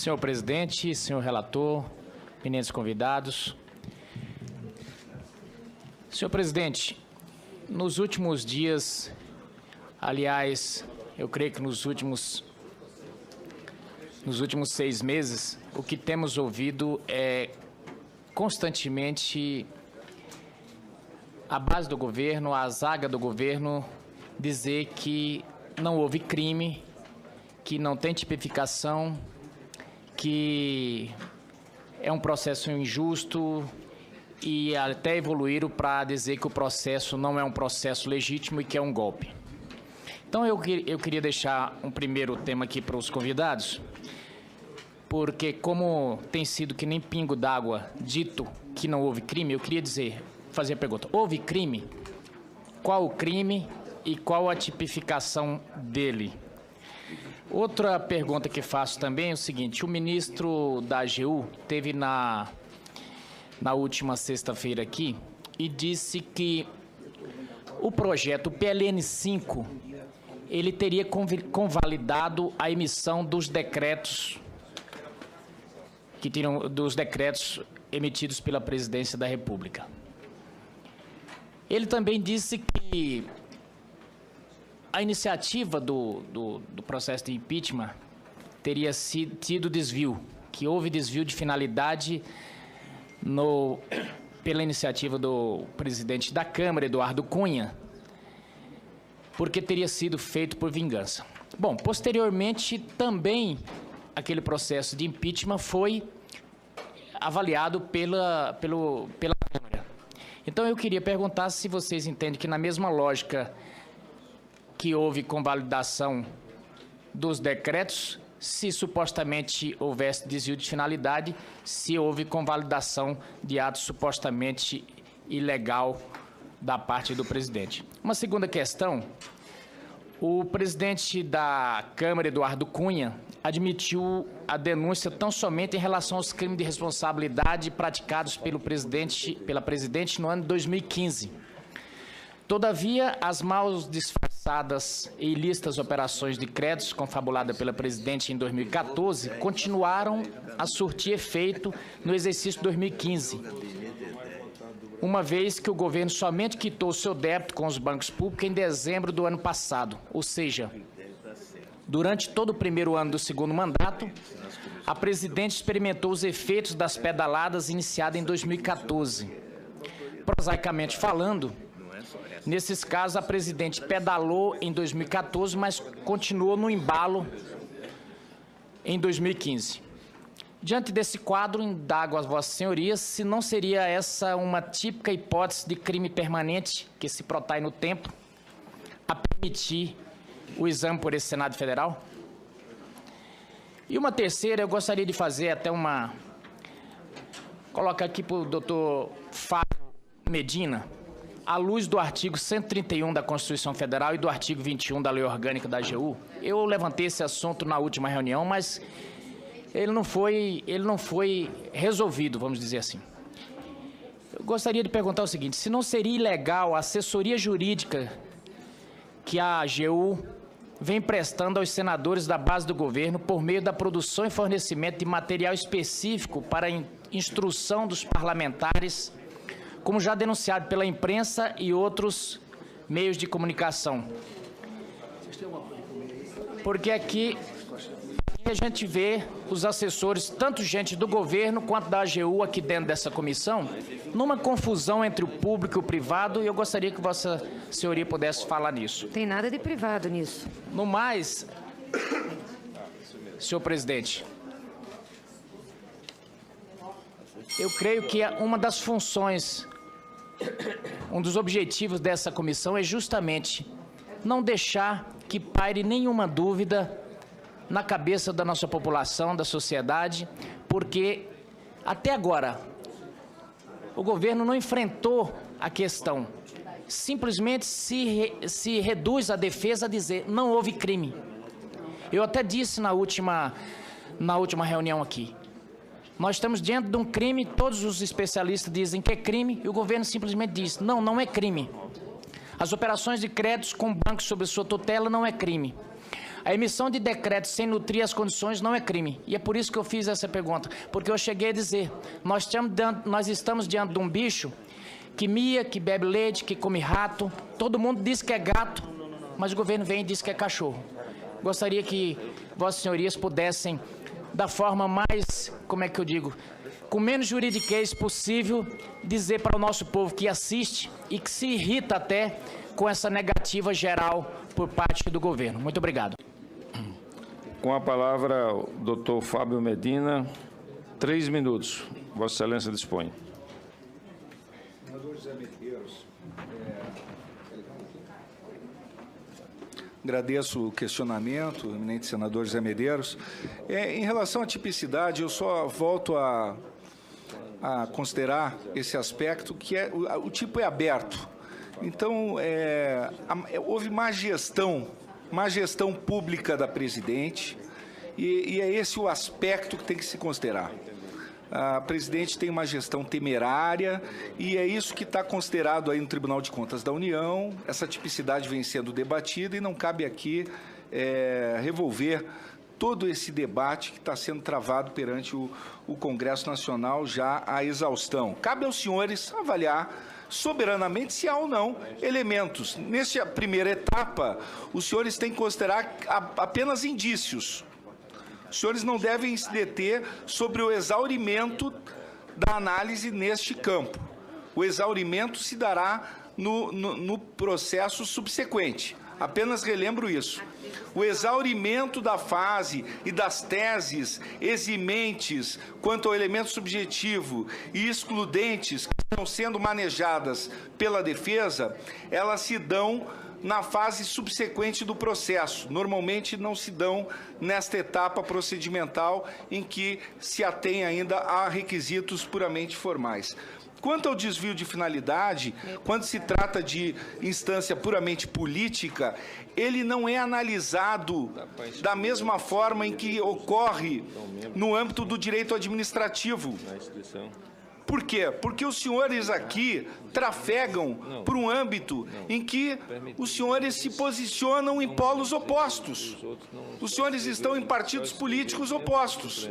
Senhor presidente, senhor relator, eminentes convidados. Senhor presidente, nos últimos dias, aliás, eu creio que nos últimos 6 meses, o que temos ouvido é constantemente a base do governo, a zaga do governo, dizer que não houve crime, que não tem tipificação, que é um processo injusto e até evoluíram para dizer que o processo não é um processo legítimo e que é um golpe. Então eu queria deixar um primeiro tema aqui para os convidados, porque como tem sido que nem pingo d'água dito que não houve crime, eu queria fazer a pergunta: houve crime? Qual o crime e qual a tipificação dele? Outra pergunta que faço também é o seguinte: o ministro da AGU teve na última sexta-feira aqui e disse que o projeto PLN5 ele teria convalidado a emissão dos decretos emitidos pela Presidência da República. Ele também disse que a iniciativa do processo de impeachment teria tido desvio, que houve desvio de finalidade pela iniciativa do presidente da Câmara, Eduardo Cunha, porque teria sido feito por vingança. Bom, posteriormente também aquele processo de impeachment foi avaliado pela Câmara. Então eu queria perguntar se vocês entendem que na mesma lógica que houve convalidação dos decretos, se supostamente houvesse desvio de finalidade, se houve convalidação de ato supostamente ilegal da parte do presidente. Uma segunda questão: o presidente da Câmara, Eduardo Cunha, admitiu a denúncia tão somente em relação aos crimes de responsabilidade praticados pela presidente no ano de 2015. Todavia, as mal disfarçadas e ilícitas operações de créditos confabuladas pela presidente em 2014 continuaram a surtir efeito no exercício de 2015, uma vez que o governo somente quitou seu débito com os bancos públicos em dezembro do ano passado, ou seja, durante todo o primeiro ano do segundo mandato, a presidente experimentou os efeitos das pedaladas iniciadas em 2014. Prosaicamente falando, nesses casos, a presidente pedalou em 2014, mas continuou no embalo em 2015. Diante desse quadro, indago a Vossa Senhoria se não seria essa uma típica hipótese de crime permanente que se protrai no tempo a permitir o exame por esse Senado Federal? E uma terceira, eu gostaria de fazer até coloca aqui para o doutor Fábio Medina, à luz do artigo 131 da Constituição Federal e do artigo 21 da Lei Orgânica da AGU. Eu levantei esse assunto na última reunião, mas ele não foi resolvido, vamos dizer assim. Eu gostaria de perguntar o seguinte: se não seria ilegal a assessoria jurídica que a AGU vem prestando aos senadores da base do governo por meio da produção e fornecimento de material específico para a instrução dos parlamentares, como já denunciado pela imprensa e outros meios de comunicação. Porque aqui a gente vê os assessores, tanto gente do governo quanto da AGU aqui dentro dessa comissão, numa confusão entre o público e o privado, e eu gostaria que Vossa Senhoria pudesse falar nisso. Tem nada de privado nisso. No mais, senhor presidente, eu creio que uma das funções, um dos objetivos dessa comissão é justamente não deixar que paire nenhuma dúvida na cabeça da nossa população, da sociedade, porque até agora o governo não enfrentou a questão, simplesmente se reduz a defesa a dizer não houve crime. Eu até disse na última reunião aqui, nós estamos diante de um crime, todos os especialistas dizem que é crime, e o governo simplesmente diz, não é crime. As operações de créditos com bancos sob sua tutela não é crime. A emissão de decretos sem nutrir as condições não é crime. E é por isso que eu fiz essa pergunta. Porque eu cheguei a dizer, nós estamos diante de um bicho que mia, que bebe leite, que come rato. Todo mundo diz que é gato, mas o governo vem e diz que é cachorro. Gostaria que vossas senhorias pudessem, da forma mais, como é que eu digo, com menos juridiquês possível, dizer para o nosso povo que assiste e que se irrita até com essa negativa geral por parte do governo. Muito obrigado. Com a palavra, o doutor Fábio Medina, 3 minutos. Vossa Excelência dispõe. Senador José Medeiros, agradeço o questionamento, eminente senador José Medeiros. Em relação à tipicidade, eu só volto a considerar esse aspecto, que o tipo é aberto. Então, houve má gestão pública da presidente, e é esse o aspecto que tem que se considerar. A presidente tem uma gestão temerária e é isso que está considerado aí no Tribunal de Contas da União. Essa tipicidade vem sendo debatida e não cabe aqui revolver todo esse debate que está sendo travado perante o Congresso Nacional já à exaustão. Cabe aos senhores avaliar soberanamente se há ou não elementos. Nesta primeira etapa, os senhores têm que considerar apenas indícios. Os senhores não devem se deter sobre o exaurimento da análise neste campo. O exaurimento se dará no processo subsequente. Apenas relembro isso. O exaurimento da fase e das teses eximentes quanto ao elemento subjetivo e excludentes que estão sendo manejadas pela defesa, elas se dão na fase subsequente do processo. Normalmente não se dão nesta etapa procedimental em que se atém ainda a requisitos puramente formais. Quanto ao desvio de finalidade, quando se trata de instância puramente política, ele não é analisado da mesma forma em que ocorre no âmbito do direito administrativo. Por quê? Porque os senhores aqui trafegam por um âmbito em que os senhores se posicionam em polos opostos. Os senhores estão em partidos políticos opostos.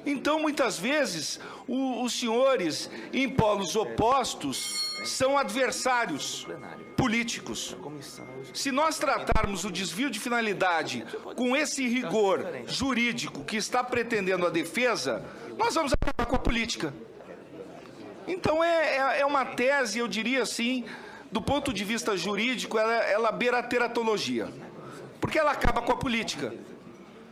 Então, muitas vezes, os senhores em polos opostos são adversários políticos. Se nós tratarmos o desvio de finalidade com esse rigor jurídico que está pretendendo a defesa, nós vamos acabar com a política. Então, é uma tese, eu diria assim, do ponto de vista jurídico, ela beira a teratologia, porque ela acaba com a política.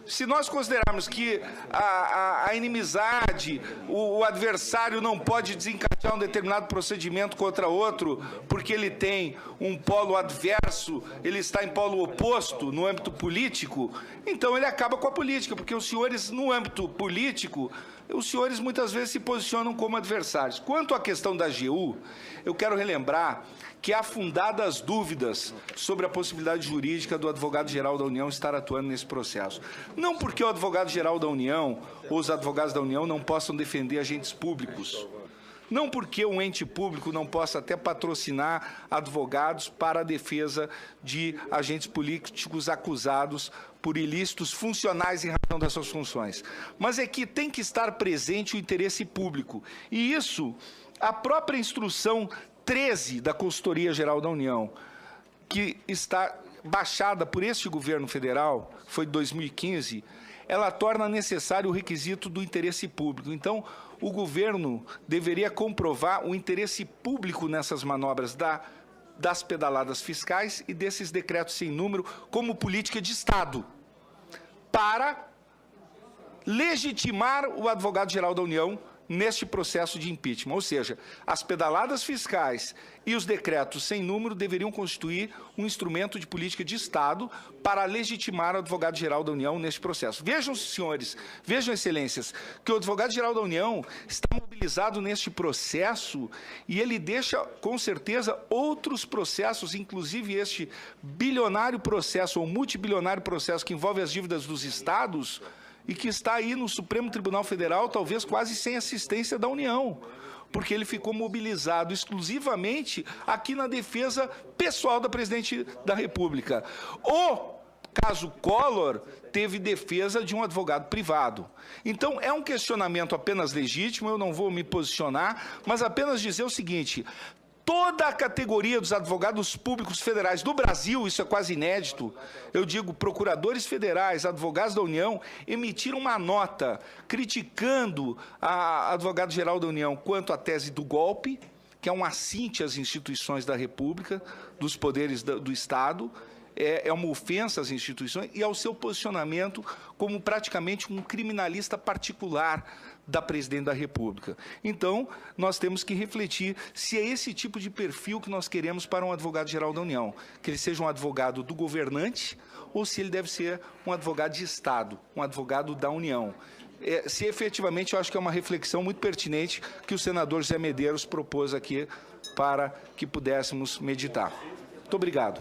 Se nós considerarmos que a inimizade, o adversário não pode desencadear um determinado procedimento contra outro, porque ele tem um polo adverso, ele está em polo oposto no âmbito político, então ele acaba com a política, porque os senhores, no âmbito político, os senhores muitas vezes se posicionam como adversários. Quanto à questão da AGU, eu quero relembrar que há fundadas dúvidas sobre a possibilidade jurídica do advogado-geral da União estar atuando nesse processo. Não porque o advogado-geral da União ou os advogados da União não possam defender agentes públicos. Não porque um ente público não possa até patrocinar advogados para a defesa de agentes políticos acusados por ilícitos funcionais em razão das suas funções. Mas é que tem que estar presente o interesse público. E isso, a própria instrução 13 da Consultoria Geral da União, que está baixada por este governo federal, foi de 2015, ela torna necessário o requisito do interesse público. Então, o governo deveria comprovar o interesse público nessas manobras das pedaladas fiscais e desses decretos sem número como política de Estado, para legitimar o advogado-geral da União neste processo de impeachment. Ou seja, as pedaladas fiscais e os decretos sem número deveriam constituir um instrumento de política de Estado para legitimar o advogado-geral da União neste processo. Vejam, senhores, vejam, excelências, que o advogado-geral da União está mobilizado neste processo e ele deixa, com certeza, outros processos, inclusive este bilionário processo ou multibilionário processo que envolve as dívidas dos estados, e que está aí no Supremo Tribunal Federal, talvez quase sem assistência da União, porque ele ficou mobilizado exclusivamente aqui na defesa pessoal da presidente da República. O caso Collor, teve defesa de um advogado privado. Então, é um questionamento apenas legítimo, eu não vou me posicionar, mas apenas dizer o seguinte: toda a categoria dos advogados públicos federais do Brasil, isso é quase inédito, eu digo, procuradores federais, advogados da União, emitiram uma nota criticando a advogado-geral da União quanto à tese do golpe, que é um assinte às instituições da República, dos poderes do Estado, é uma ofensa às instituições e ao seu posicionamento como praticamente um criminalista particular da presidente da República. Então, nós temos que refletir se é esse tipo de perfil que nós queremos para um advogado-geral da União, que ele seja um advogado do governante ou se ele deve ser um advogado de Estado, um advogado da União. Se efetivamente, eu acho que é uma reflexão muito pertinente que o senador Zé Medeiros propôs aqui para que pudéssemos meditar. Muito obrigado.